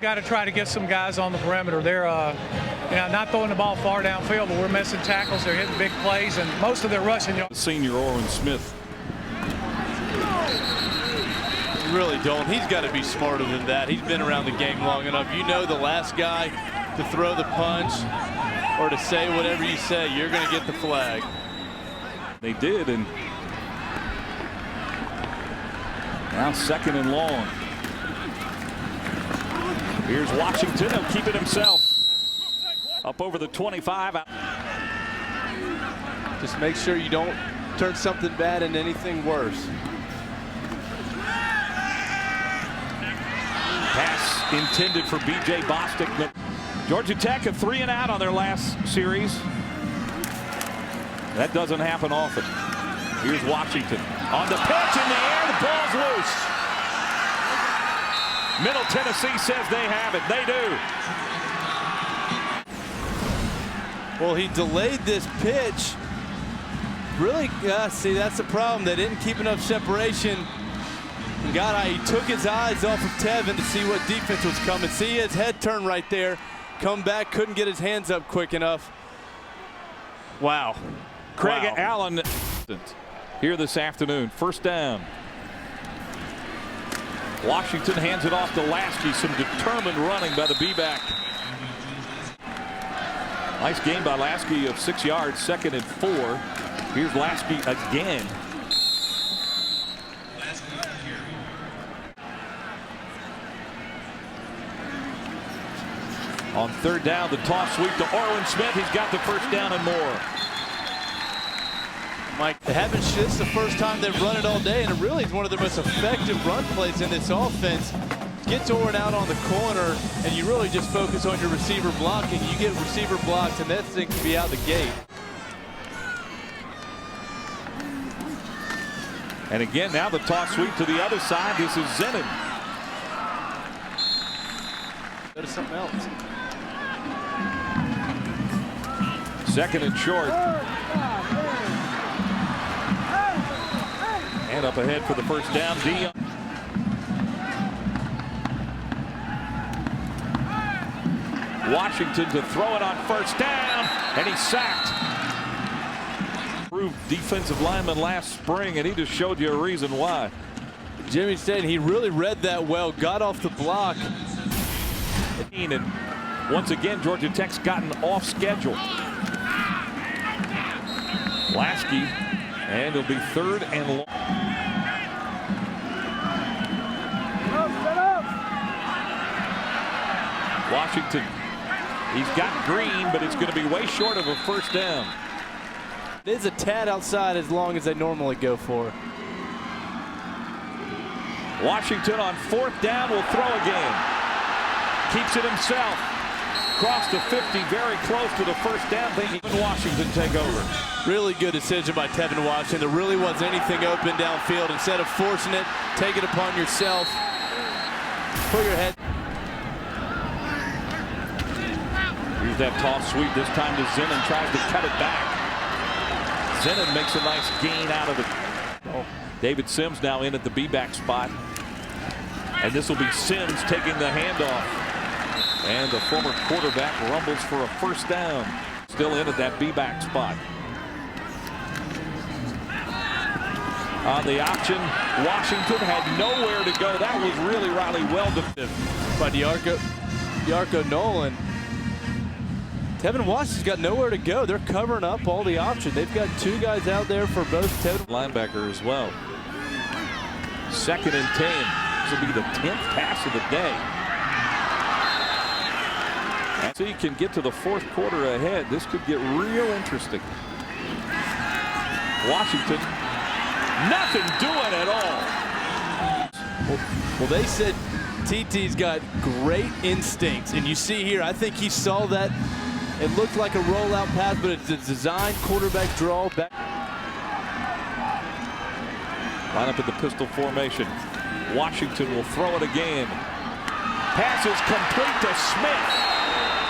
Got to try to get some guys on the perimeter. They're not throwing the ball far downfield, but we're missing tackles. They're hitting big plays, and most of their rushing. Senior Orwin Smith. You really don't. He's got to be smarter than that. He's been around the game long enough. You know the last guy to throw the punch or to say whatever you say, you're going to get the flag. They did, and now 2nd and long. Here's Washington. He'll keep it himself. Up over the 25. Just make sure you don't turn something bad into anything worse. Pass intended for B.J. Bostic. Georgia Tech a 3 and out on their last series. That doesn't happen often. Here's Washington on the pitch in the air. The ball's loose. Middle Tennessee says they have it. They do. Well, he delayed this pitch. Really, see, that's the problem. They didn't keep enough separation. He took his eyes off of Tevin to see what defense was coming. See his head turn right there. Come back, couldn't get his hands up quick enough. Wow. Craig Allen here this afternoon. 1st down. Washington hands it off to Lasky. Some determined running by the B-back. Nice gain by Lasky of 6 yards. 2nd and 4. Here's Lasky again. On 3rd down, the toss sweep to Orwin Smith. He's got the 1st down and more. Mike, this is the first time they've run it all day, and it really is one of their most effective run plays in this offense. Get Orwin out on the corner, and you really just focus on your receiver blocking. You get receiver blocks, and that thing can be out the gate. And again, now the toss sweep to the other side. This is Zenon. Go to something else. 2nd and short. And up ahead for the 1st down. Dion. Washington to throw it on 1st down, and he's sacked. Proved defensive lineman last spring, and he just showed you a reason why. Jimmy said he really read that well, got off the block. And once again, Georgia Tech's gotten off schedule. Lasky, and it'll be 3rd and long. Washington, he's got green, but it's going to be way short of a 1st down. It is a tad outside as long as they normally go for. Washington on 4th down will throw again. Keeps it himself. Crossed the 50, very close to the 1st down. Thinking Washington take over. Really good decision by Tevin Washington. There really wasn't anything open downfield. Instead of forcing it, take it upon yourself. Put your head. Here's that toss sweep. This time to Zenon. Tries to cut it back. Zenon makes a nice gain out of it. David Sims now in at the B-back spot. And this will be Sims taking the handoff. And the former quarterback rumbles for a 1st down. Still in at that B-back spot. On the option, Washington had nowhere to go. That was really well defended by D'Arco Nolan. Tevin Washington's got nowhere to go. They're covering up all the option. They've got 2 guys out there for both Tevin. Linebacker as well. 2nd and 10. This will be the 10th pass of the day. And so you can get to the 4th quarter ahead. This could get real interesting. Washington, nothing doing at all. Well, they said TT's got great instincts, and you see here, I think he saw that. It looked like a rollout pass, but it's a designed quarterback draw back. Line up in the pistol formation. Washington will throw it again. Pass is complete to Smith,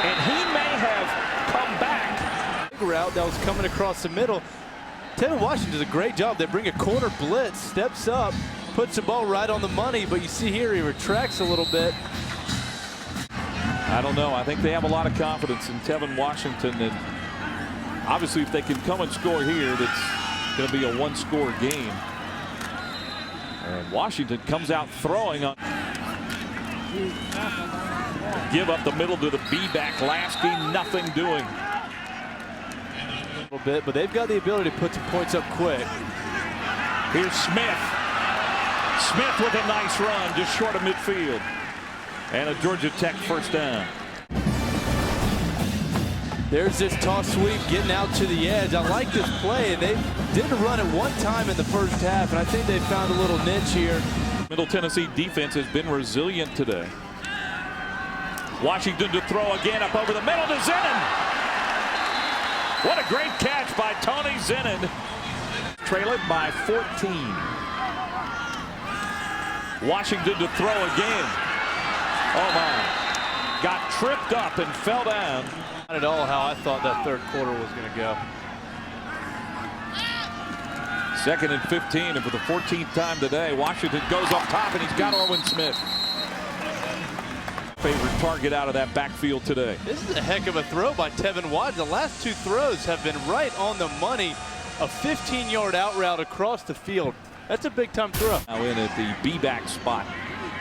and he may have come back. Route that was coming across the middle. Tevin Washington does a great job. They bring a corner blitz, steps up, puts the ball right on the money, but you see here he retracts a little bit. I don't know. I think they have a lot of confidence in Tevin Washington, and obviously if they can come and score here, that's going to be a one-score game. And Washington comes out throwing on. Give up the middle to the B-back. Lasky, nothing doing. A little bit, but they've got the ability to put some points up quick. Here's Smith. Smith with a nice run, just short of midfield. And a Georgia Tech first down. There's this toss sweep getting out to the edge. I like this play. They did run it one time in the first half, and I think they found a little niche here. Middle Tennessee defense has been resilient today. Washington to throw again up over the middle to Zenon. What a great catch by Tony Zenon. Trail it by 14. Washington to throw again. Oh my. Got tripped up and fell down. Not at all how I thought that third quarter was going to go. 2nd and 15, and for the 14th time today, Washington goes up top, and he's got Orwin Smith. Favorite target out of that backfield today. This is a heck of a throw by Tevin Washington. The last two throws have been right on the money. A 15-yard out route across the field. That's a big-time throw. Now in at the B-back spot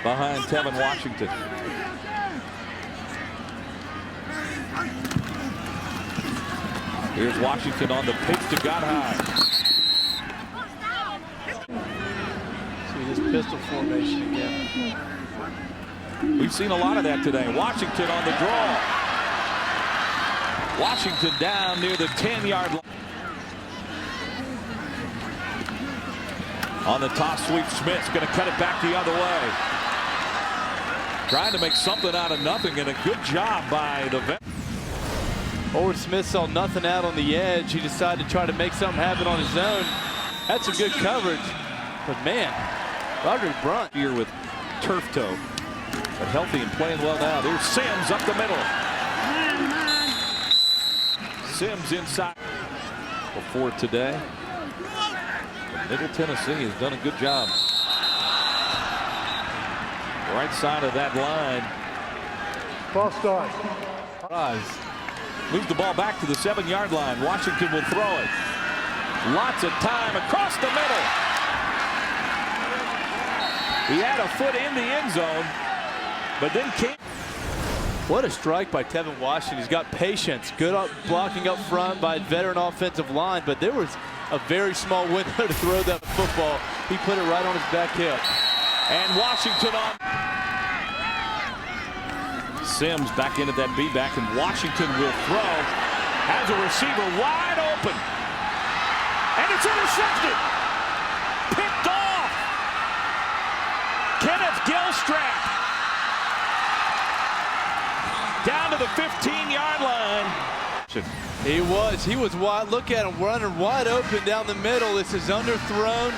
behind Tevin Washington. Here's Washington on the pitch to Godhigh. See this pistol formation again. We've seen a lot of that today. Washington on the draw. Washington down near the 10-yard line. On the toss sweep, Smith's going to cut it back the other way. Trying to make something out of nothing, and a good job by the vet. Orwin Smith saw nothing out on the edge. He decided to try to make something happen on his own. That's some good coverage. But man, Roderick Brunt Here with turf toe, but healthy and playing well now. There's Sims up the middle. Sims inside. Before today, Middle Tennessee has done a good job. Right side of that line. False start. Rise. Moves the ball back to the 7-yard line. Washington will throw it. Lots of time across the middle. He had a foot in the end zone, but then came. What a strike by Tevin Washington. He's got patience. Good blocking up front by a veteran offensive line, but there was a very small window to throw that football. He put it right on his back hip. And Washington on. Sims back into that B-back, and Washington will throw. Has a receiver wide open. And it's intercepted. Picked off. Kenneth Gilstrap. Down to the 15-yard line. He was wide. Look at him running wide open down the middle. This is underthrown.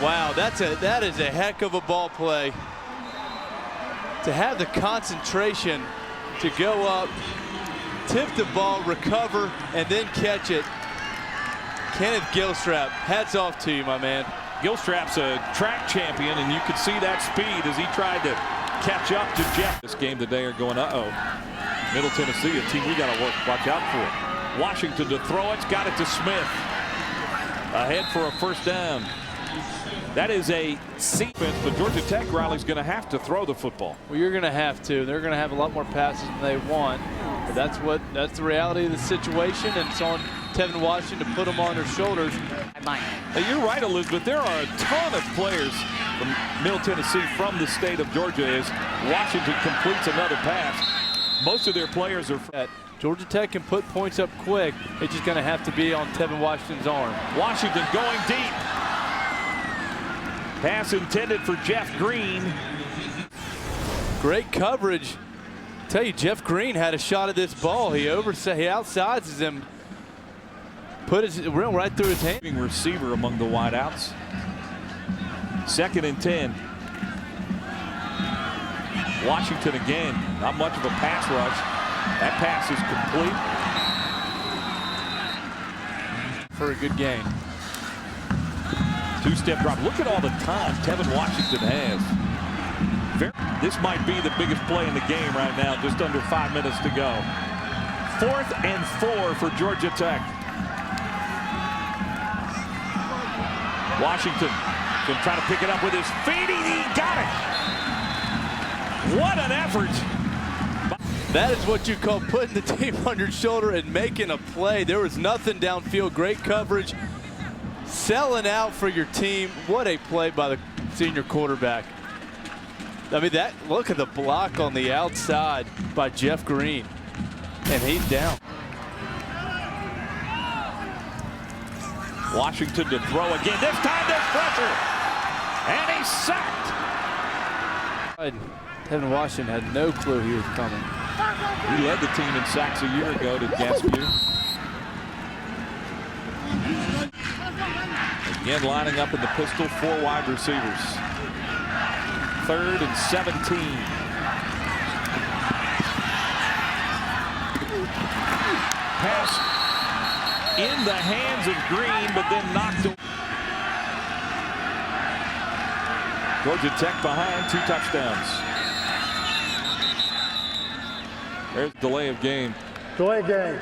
Wow, that is a heck of a ball play. To have the concentration to go up, tip the ball, recover, and then catch it. Kenneth Gilstrap, hats off to you, my man. Gilstrap's a track champion, and you could see that speed as he tried to catch up to Jeff. This game today are going, uh-oh. Middle Tennessee, a team we got to watch out for. Washington to throw it, got it to Smith. Ahead for a first down. That is a sequence, but Georgia Tech, Riley's going to have to throw the football. Well, you're going to have to. They're going to have a lot more passes than they want. But that's the reality of the situation, and it's on Tevin Washington to put them on their shoulders. Now, you're right, Elizabeth. There are a ton of players from Middle Tennessee from the state of Georgia as Washington completes another pass. Most of their players are from. Georgia Tech can put points up quick. It's just going to have to be on Tevin Washington's arm. Washington going deep. Pass intended for Jeff Green. Great coverage. I tell you, Jeff Green had a shot at this ball. He outsizes him. Put his rim right through his hand. Receiver among the wideouts. 2nd and 10. Washington again. Not much of a pass rush. That pass is complete. For a good gain. Two-step drop. Look at all the time Tevin Washington has. This might be the biggest play in the game right now, just under 5 minutes to go. 4th and 4 for Georgia Tech. Washington going to try to pick it up with his feet. He got it. What an effort. That is what you call putting the team on your shoulder and making a play. There was nothing downfield. Great coverage. Selling out for your team. What a play by the senior quarterback. I mean, look at the block on the outside by Jeff Green. And he's down. Washington to throw again. This time there's pressure. And he's sacked. Kevin Washington had no clue he was coming. He led the team in sacks a year ago to Gaspier. Again lining up in the pistol, 4 wide receivers. 3rd and 17. Pass in the hands of Green, but then knocked away. Georgia Tech behind, 2 touchdowns. There's delay of game. Delay game.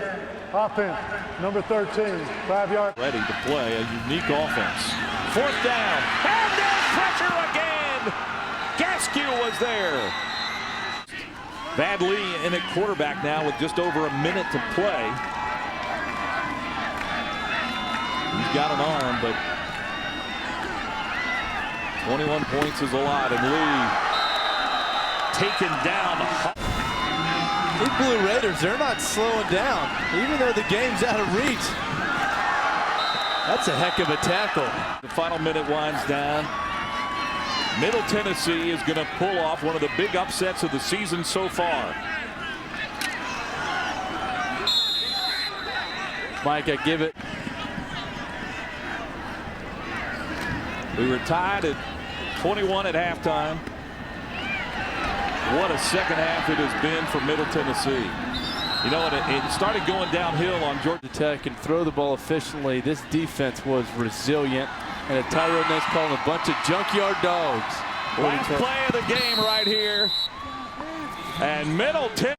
Offense, number 13, 5 yards. Ready to play a unique offense. 4th down. And there's pressure again. Gaskew was there. Vad Lee in at quarterback now with just over a minute to play. He's got an arm, but 21 points is a lot. And Lee taken down. These Blue Raiders, they're not slowing down, even though the game's out of reach. That's a heck of a tackle. The final minute winds down. Middle Tennessee is going to pull off one of the big upsets of the season so far. Mike, I give it. We were tied at 21 at halftime. What a second half it has been for Middle Tennessee. You know, it started going downhill on Georgia Tech and throw the ball efficiently. This defense was resilient. And a Tyrone Ness calling a bunch of junkyard dogs. Last play of the game right here. And Middle Tennessee.